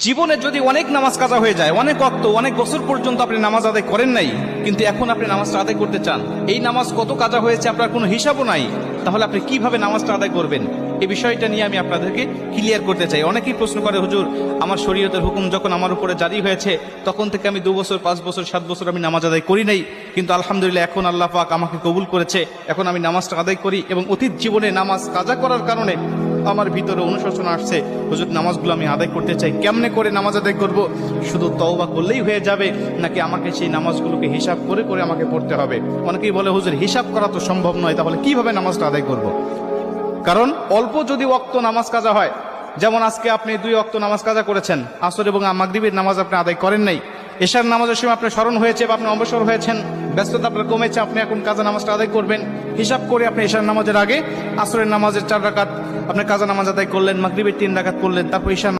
জীবনে যদি অনেক নামাজ কাজা হয়ে যায়, অনেক ওয়াক্ত, অনেক বছর পর্যন্ত আপনি নামাজ আদায় করেন নাই, কিন্তু এখন আপনি নামাজটা আদায় করতে চান, এই নামাজ কত কাজা হয়েছে আপনার কোনো হিসাবও নাই, তাহলে আপনি কিভাবে নামাজটা আদায় করবেন? এই বিষয়টা নিয়ে আমি আপনাদেরকে ক্লিয়ার করতে চাই। অনেকেই প্রশ্ন করে, হুজুর আমার শরীয়তের হুকুম যখন আমার উপরে জারি হয়েছে তখন থেকে আমি 2 বছর 5 বছর 7 বছর আমি নামাজ আদায় করি নাই, কিন্তু আলহামদুলিল্লাহ এখন আল্লাহ পাক আমাকে কবুল করেছে, এখন আমি নামাজটা আদায় করি, এবং অতীত জীবনে নামাজ কাজা করার কারণে আমার ভিতরে অনুশোচনা আসছে, হুজুর নামাজগুলো আমি আদায় করতে চাই, কেমনে করে নামাজ আদায় করব? শুধু তওবা করলেই হয়ে যাবে নাকি আমাকে সেই নামাজগুলোকে হিসাব করে করে আমাকে পড়তে হবে? অনেকেই বলে, হুজুর হিসাব করা তো সম্ভব নয়, তাহলে কিভাবে নামাজটা আদায় করব? কারণ অল্প যদি ওয়াক্ত নামাজ কাজা হয়, যেমন আজকে আপনি 2 ওয়াক্ত নামাজ কাজা করেছেন, আসর এবং মাগরিবের নামাজ আপনি আদায় করেন নাই, এশার নামাজের সময় আপনার স্মরণ হয়েছে বা আপনি অবসর হয়েছেন, ব্যস্ততা আপনার কমেছে, আপনি এখন কাজা নামাজটা আদায় করবেন, হিসাব করে আপনি এশার নামাজের আগে আসরের নামাজের 4 রাকাত আপনি কাজা নামাজ আদায় করলেন, মাগরিবের 3 রাকাত করলেন, তারপর এশার